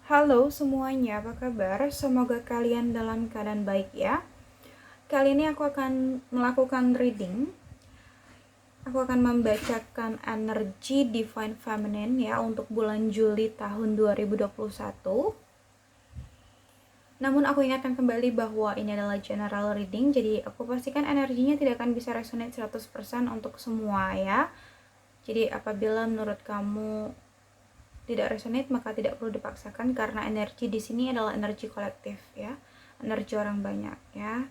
Halo semuanya, apa kabar? Semoga kalian dalam keadaan baik ya. Kali ini aku akan melakukan reading. Aku akan membacakan energi Divine Feminine ya untuk bulan Juli tahun 2021. Namun aku ingatkan kembali bahwa ini adalah general reading, jadi aku pastikan energinya tidak akan bisa resonate 100% untuk semua ya. Jadi apabila menurut kamu tidak resonate maka tidak perlu dipaksakan, karena energi di sini adalah energi kolektif ya, energi orang banyak ya.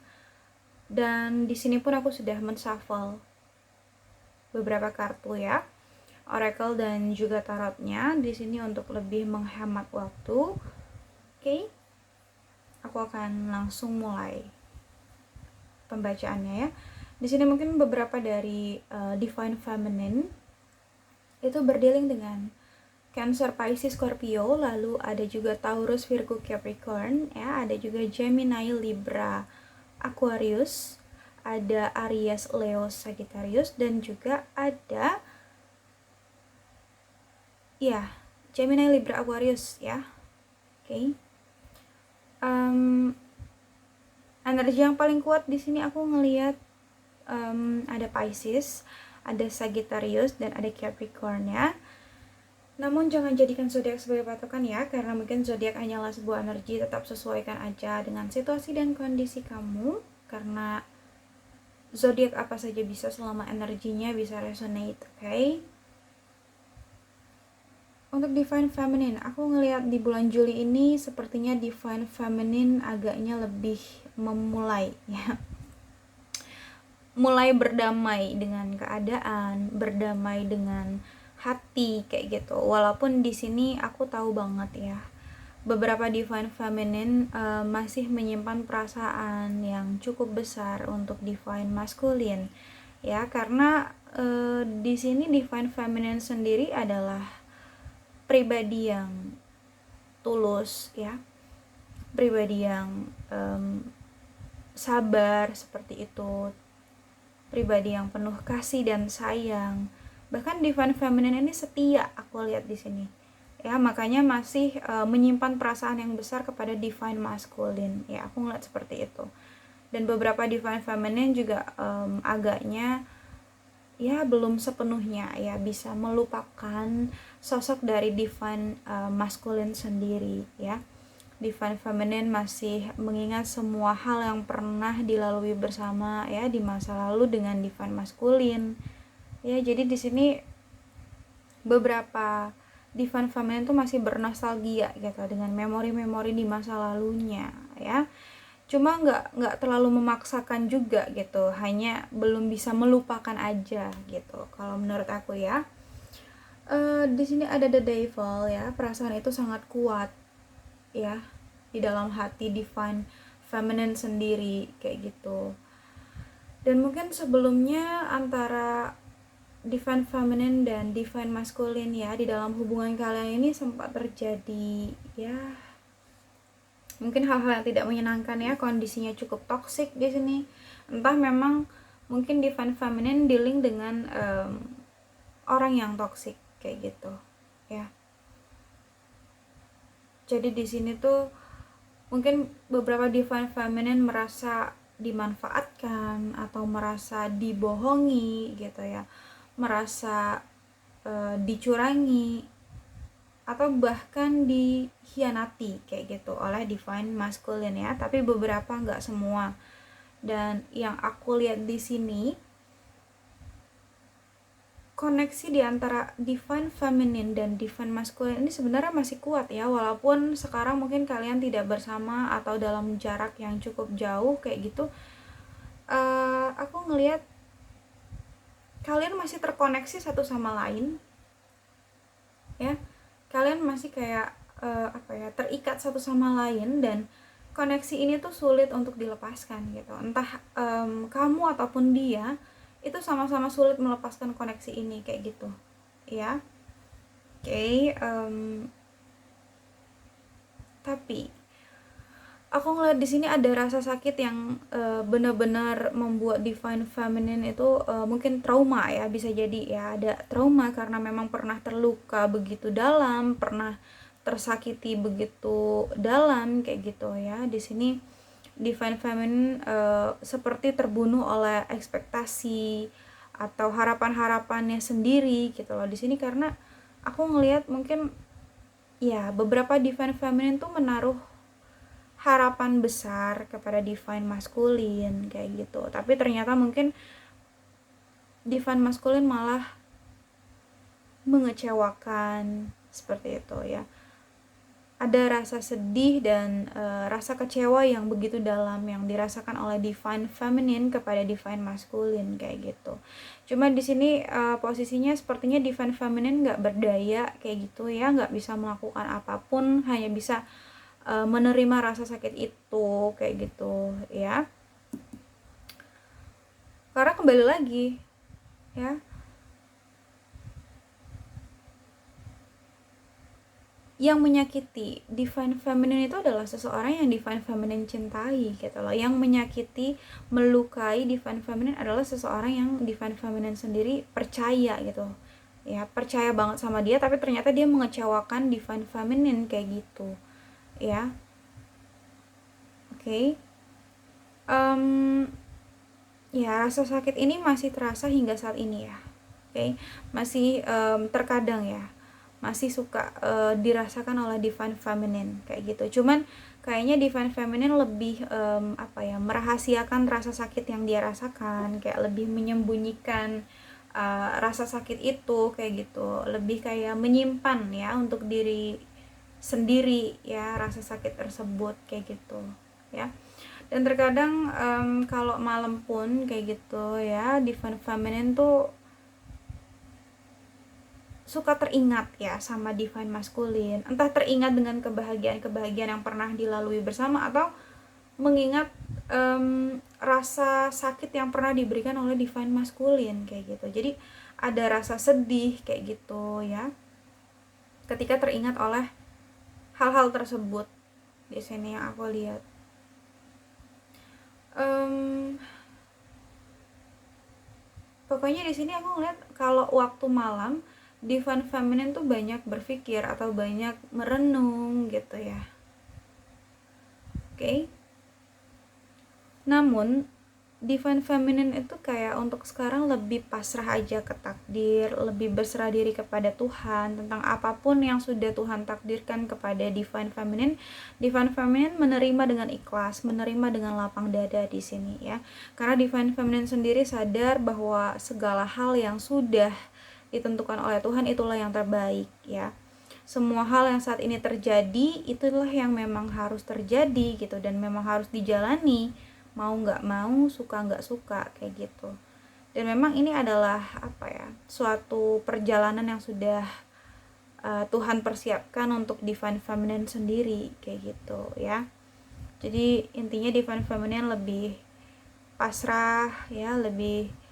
Dan di sini pun aku sudah menshuffle beberapa kartu ya, oracle dan juga tarotnya di sini untuk lebih menghemat waktu. Oke, aku akan langsung mulai pembacaannya ya. Di sini mungkin beberapa dari Divine Feminine itu berdealing dengan Cancer, Pisces, Scorpio, lalu ada juga Taurus, Virgo, Capricorn ya, ada juga Gemini, Libra, Aquarius, ada Aries, Leo, Sagittarius, dan juga ada Gemini, Libra, Aquarius ya. Oke. Energi yang paling kuat di sini aku ngelihat ada Pisces, ada Sagittarius, dan ada Capricorn ya. Namun jangan jadikan zodiak sebagai patokan ya, karena mungkin zodiak hanyalah sebuah energi. Tetap sesuaikan aja dengan situasi dan kondisi kamu, karena zodiak apa saja bisa selama energinya bisa resonate, oke? Untuk Divine Feminine, aku ngelihat di bulan Juli ini sepertinya Divine Feminine agaknya lebih memulai ya. Mulai berdamai dengan keadaan, berdamai dengan hati kayak gitu. Walaupun di sini aku tahu banget ya, beberapa Divine Feminine masih menyimpan perasaan yang cukup besar untuk Divine Masculine ya, karena di sini Divine Feminine sendiri adalah pribadi yang tulus ya, pribadi yang sabar seperti itu, pribadi yang penuh kasih dan sayang. Bahkan Divine Feminine ini setia, aku lihat di sini ya, makanya masih menyimpan perasaan yang besar kepada Divine Masculine ya, aku ngeliat seperti itu. Dan beberapa Divine Feminine juga agaknya ya belum sepenuhnya ya bisa melupakan sosok dari Divine Masculine sendiri ya. Divine Feminine masih mengingat semua hal yang pernah dilalui bersama ya di masa lalu dengan Divine Masculine ya. Jadi di sini beberapa Divine Feminine tuh masih bernostalgia gitu dengan memori-memori di masa lalunya ya. Cuma nggak terlalu memaksakan juga gitu, hanya belum bisa melupakan aja gitu kalau menurut aku ya. Di sini ada the devil ya, perasaan itu sangat kuat ya di dalam hati Divine Feminine sendiri kayak gitu. Dan mungkin sebelumnya antara Divine Feminine dan Divine Masculine ya, di dalam hubungan kalian ini sempat terjadi ya mungkin hal-hal yang tidak menyenangkan ya, kondisinya cukup toksik di sini. Entah memang mungkin Divine Feminine dealing dengan orang yang toksik kayak gitu ya. Jadi di sini tuh mungkin beberapa Divine Feminine merasa dimanfaatkan atau merasa dibohongi gitu ya, merasa dicurangi atau bahkan dikhianati kayak gitu oleh Divine Masculine ya. Tapi beberapa, nggak semua. Dan yang aku lihat di sini, koneksi di antara Divine Feminine dan Divine Masculine ini sebenarnya masih kuat ya, walaupun sekarang mungkin kalian tidak bersama atau dalam jarak yang cukup jauh kayak gitu. Aku ngelihat kalian masih terkoneksi satu sama lain ya. Kalian masih kayak terikat satu sama lain, dan koneksi ini tuh sulit untuk dilepaskan gitu. Entah kamu ataupun dia itu sama-sama sulit melepaskan koneksi ini kayak gitu ya. Oke, tapi aku ngeliat di sini ada rasa sakit yang benar-benar membuat Divine Feminine itu mungkin trauma ya, bisa jadi ya ada trauma karena memang pernah terluka begitu dalam, pernah tersakiti begitu dalam kayak gitu ya. Di sini divine feminine seperti terbunuh oleh ekspektasi atau harapan-harapannya sendiri gitu loh di sini, karena aku ngelihat mungkin ya beberapa divine feminine tuh menaruh harapan besar kepada divine masculine kayak gitu, tapi ternyata mungkin divine masculine malah mengecewakan seperti itu ya. Ada rasa sedih dan rasa kecewa yang begitu dalam yang dirasakan oleh divine feminine kepada divine masculine kayak gitu. Cuma di sini posisinya sepertinya divine feminine nggak berdaya kayak gitu ya, nggak bisa melakukan apapun, hanya bisa menerima rasa sakit itu kayak gitu ya. Karena kembali lagi ya, yang menyakiti divine feminine itu adalah seseorang yang divine feminine cintai gitu loh. Yang menyakiti, melukai divine feminine adalah seseorang yang divine feminine sendiri percaya gitu ya, percaya banget sama dia, tapi ternyata dia mengecewakan divine feminine kayak gitu ya. Oke. Ya rasa sakit ini masih terasa hingga saat ini ya. Oke. Masih terkadang ya masih suka dirasakan oleh divine feminine kayak gitu. Cuman kayaknya divine feminine lebih merahasiakan rasa sakit yang dia rasakan, kayak lebih menyembunyikan rasa sakit itu kayak gitu, lebih kayak menyimpan ya untuk diri sendiri ya rasa sakit tersebut kayak gitu ya. Dan terkadang kalau malam pun kayak gitu ya, divine feminine tuh suka teringat ya sama divine masculine, entah teringat dengan kebahagiaan yang pernah dilalui bersama, atau mengingat rasa sakit yang pernah diberikan oleh divine masculine kayak gitu. Jadi ada rasa sedih kayak gitu ya ketika teringat oleh hal-hal tersebut di sini yang aku lihat. Pokoknya di sini aku ngeliat kalau waktu malam divine feminine tuh banyak berpikir atau banyak merenung gitu ya. Oke. Namun divine feminine itu kayak untuk sekarang lebih pasrah aja ke takdir, lebih berserah diri kepada Tuhan tentang apapun yang sudah Tuhan takdirkan kepada divine feminine. Divine feminine menerima dengan ikhlas, menerima dengan lapang dada di sini ya. Karena divine feminine sendiri sadar bahwa segala hal yang sudah ditentukan oleh Tuhan itulah yang terbaik ya. Semua hal yang saat ini terjadi itulah yang memang harus terjadi gitu, dan memang harus dijalani, mau nggak mau, suka nggak suka kayak gitu. Dan memang ini adalah suatu perjalanan yang sudah Tuhan persiapkan untuk divine feminine sendiri kayak gitu ya. Jadi intinya divine feminine lebih pasrah ya, lebih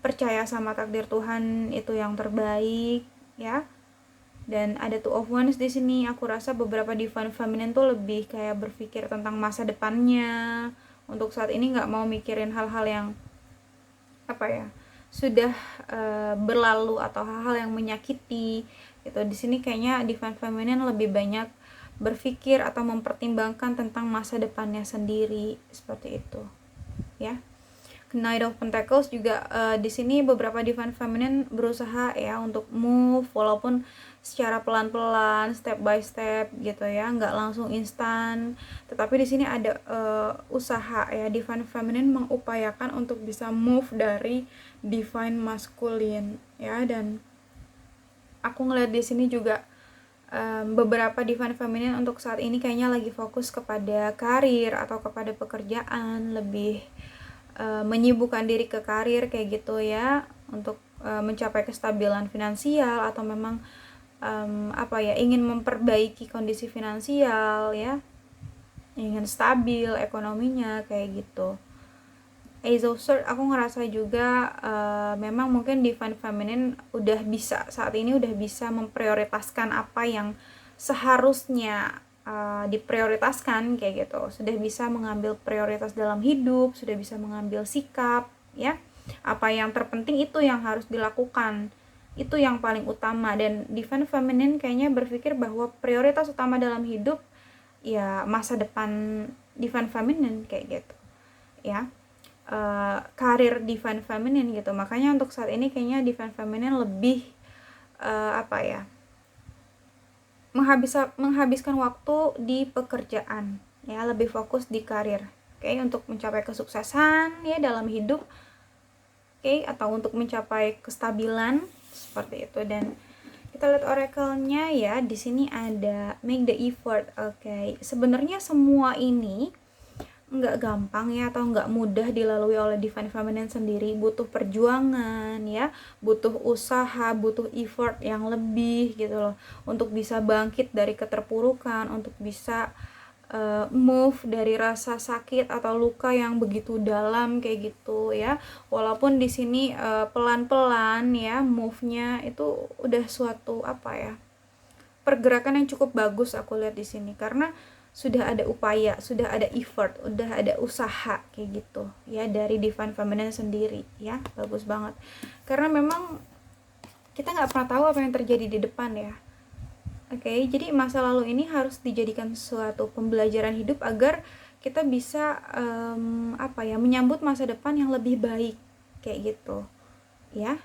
percaya sama takdir Tuhan itu yang terbaik ya. Dan ada Two of Wands di sini. Aku rasa beberapa divine feminine tuh lebih kayak berpikir tentang masa depannya. Untuk saat ini nggak mau mikirin hal-hal yang sudah berlalu atau hal-hal yang menyakiti gitu. Di sini kayaknya divine feminine lebih banyak berpikir atau mempertimbangkan tentang masa depannya sendiri seperti itu ya. Knight of Pentacles juga di sini beberapa divine feminine berusaha ya untuk move walaupun secara pelan-pelan, step by step gitu ya, nggak langsung instan. Tetapi di sini ada usaha ya, divine feminine mengupayakan untuk bisa move dari divine masculine ya. Dan aku ngeliat di sini juga beberapa divine feminine untuk saat ini kayaknya lagi fokus kepada karir atau kepada pekerjaan, lebih menyibukkan diri ke karir kayak gitu ya, untuk mencapai kestabilan finansial atau memang ingin memperbaiki kondisi finansial ya, ingin stabil ekonominya kayak gitu. Ace of Swords aku ngerasa juga memang mungkin divine feminine saat ini udah bisa memprioritaskan apa yang seharusnya diprioritaskan kayak gitu, sudah bisa mengambil prioritas dalam hidup, sudah bisa mengambil sikap ya, apa yang terpenting itu yang harus dilakukan Itu yang paling utama. Dan divine feminine kayaknya berpikir bahwa prioritas utama dalam hidup ya masa depan divine feminine kayak gitu ya. Karir divine feminine gitu. Makanya untuk saat ini kayaknya divine feminine lebih apa ya, menghabiskan waktu di pekerjaan ya, lebih fokus di karir, oke, untuk mencapai kesuksesan ya dalam hidup, oke, atau untuk mencapai kestabilan seperti itu. Dan kita lihat oracle-nya ya, di sini ada make the effort. Oke, sebenarnya semua ini nggak gampang ya, atau nggak mudah dilalui oleh divine feminine sendiri. Butuh perjuangan ya, butuh usaha, butuh effort yang lebih gitu loh, untuk bisa bangkit dari keterpurukan, untuk bisa move dari rasa sakit atau luka yang begitu dalam kayak gitu ya. Walaupun di sini pelan-pelan ya, move-nya itu udah suatu apa ya, pergerakan yang cukup bagus aku lihat di sini, karena sudah ada upaya, sudah ada effort, udah ada usaha kayak gitu ya dari divine feminine sendiri ya. Bagus banget, karena memang kita nggak pernah tahu apa yang terjadi di depan ya. Oke, jadi masa lalu ini harus dijadikan suatu pembelajaran hidup agar kita bisa apa ya, menyambut masa depan yang lebih baik kayak gitu ya.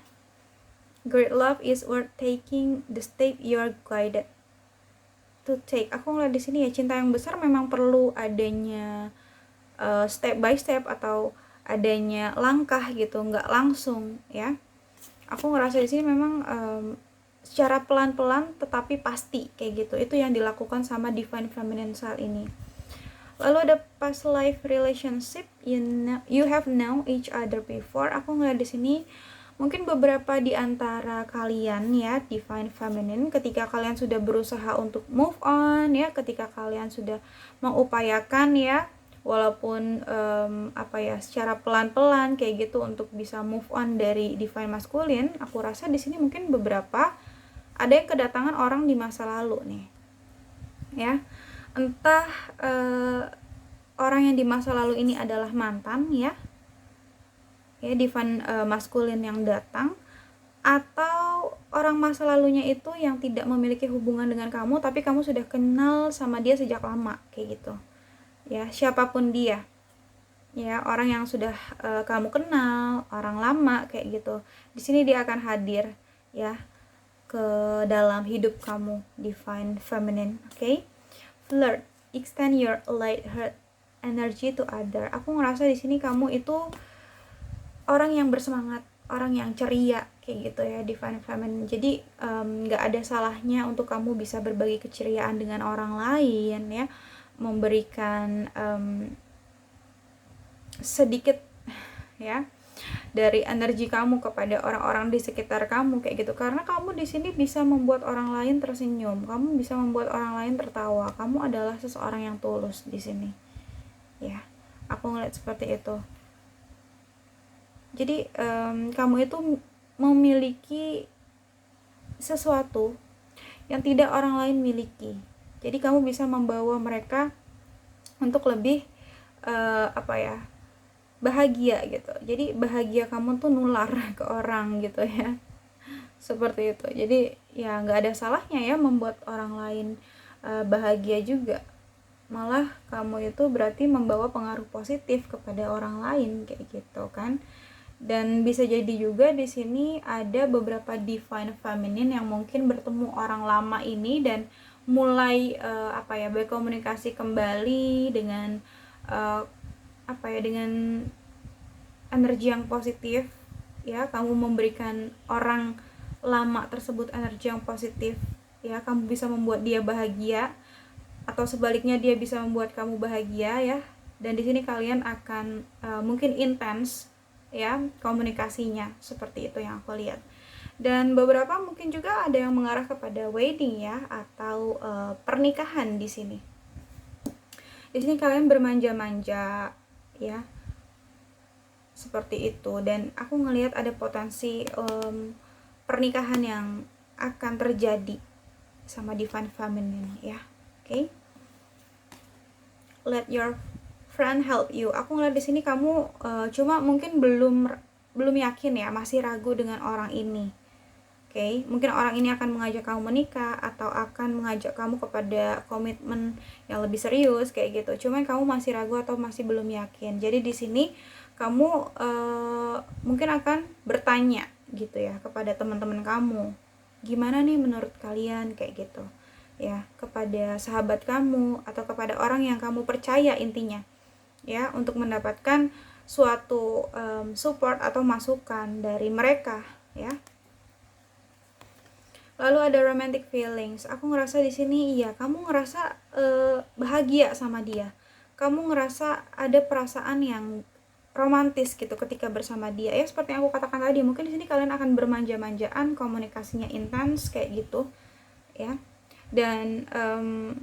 Great love is worth taking the step you are guided to take. Aku ngeliat di sini ya, cinta yang besar memang perlu adanya step by step atau adanya langkah gitu, nggak langsung ya. Aku ngerasa di sini memang secara pelan-pelan tetapi pasti kayak gitu. Itu yang dilakukan sama divine feminine saat ini. Lalu ada past life relationship, you have known each other before. Aku ngeliat di sini mungkin beberapa di antara kalian ya, divine feminine, ketika kalian sudah berusaha untuk move on ya, ketika kalian sudah mengupayakan ya, walaupun apa ya, secara pelan-pelan kayak gitu untuk bisa move on dari divine masculine. Aku rasa di sini mungkin beberapa ada yang kedatangan orang di masa lalu nih ya, entah orang yang di masa lalu ini adalah mantan ya, divine maskulin yang datang, atau orang masa lalunya itu yang tidak memiliki hubungan dengan kamu tapi kamu sudah kenal sama dia sejak lama kayak gitu ya. Siapapun dia ya, orang yang sudah kamu kenal, orang lama kayak gitu, di sini dia akan hadir ya ke dalam hidup kamu, divine feminine. Oke. Flirt, extend your light heart energy to other. Aku ngerasa di sini kamu itu orang yang bersemangat, orang yang ceria kayak gitu ya, divine feminine. Jadi nggak ada salahnya untuk kamu bisa berbagi keceriaan dengan orang lain ya, memberikan sedikit ya dari energi kamu kepada orang-orang di sekitar kamu kayak gitu, karena kamu di sini bisa membuat orang lain tersenyum, kamu bisa membuat orang lain tertawa. Kamu adalah seseorang yang tulus di sini ya, aku ngeliat seperti itu. Jadi kamu itu memiliki sesuatu yang tidak orang lain miliki, jadi kamu bisa membawa mereka untuk lebih apa ya, bahagia gitu. Jadi bahagia kamu tuh nular ke orang gitu ya, seperti itu. Jadi ya nggak ada salahnya ya membuat orang lain bahagia juga, malah kamu itu berarti membawa pengaruh positif kepada orang lain kayak gitu kan. Dan bisa jadi juga di sini ada beberapa divine feminine yang mungkin bertemu orang lama ini dan mulai apa ya, berkomunikasi kembali dengan apa ya, dengan energi yang positif ya. Kamu memberikan orang lama tersebut energi yang positif ya, kamu bisa membuat dia bahagia atau sebaliknya dia bisa membuat kamu bahagia ya. Dan di sini kalian akan mungkin intens ya komunikasinya, seperti itu yang aku lihat. Dan beberapa mungkin juga ada yang mengarah kepada wedding ya, atau pernikahan di sini. Di sini kalian bermanja-manja ya, seperti itu. Dan aku ngelihat ada potensi pernikahan yang akan terjadi sama divine feminine ya. Oke. Let your friend help you. Aku ngeliat di sini kamu cuma mungkin belum yakin ya, masih ragu dengan orang ini. Oke, mungkin orang ini akan mengajak kamu menikah atau akan mengajak kamu kepada komitmen yang lebih serius kayak gitu. Cuman kamu masih ragu atau masih belum yakin. Jadi di sini kamu mungkin akan bertanya gitu ya kepada teman-teman kamu. Gimana nih menurut kalian kayak gitu. Ya, kepada sahabat kamu atau kepada orang yang kamu percaya intinya. Ya, untuk mendapatkan suatu support atau masukan dari mereka, ya. Lalu ada romantic feelings. Aku ngerasa di sini iya, kamu ngerasa bahagia sama dia. Kamu ngerasa ada perasaan yang romantis gitu ketika bersama dia. Ya seperti yang aku katakan tadi, mungkin di sini kalian akan bermanja-manjaan, komunikasinya intens kayak gitu, ya. Dan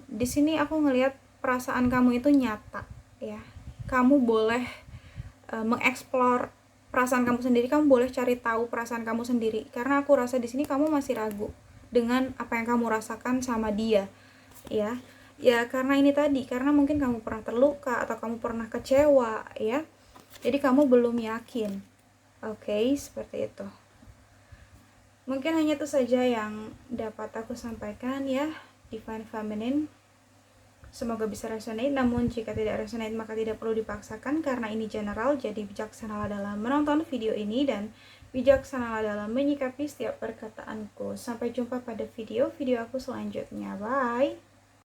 di sini aku ngelihat perasaan kamu itu nyata, ya. Kamu boleh mengeksplor perasaan kamu sendiri, kamu boleh cari tahu perasaan kamu sendiri, karena aku rasa di sini kamu masih ragu dengan apa yang kamu rasakan sama dia, ya. Ya karena ini tadi, karena mungkin kamu pernah terluka atau kamu pernah kecewa, ya. Jadi kamu belum yakin. Oke, seperti itu. Mungkin hanya itu saja yang dapat aku sampaikan ya, Divine Feminine. Semoga bisa resonate, namun jika tidak resonate maka tidak perlu dipaksakan karena ini general, jadi bijaksanalah dalam menonton video ini dan bijaksanalah dalam menyikapi setiap perkataanku. Sampai jumpa pada video aku selanjutnya. Bye!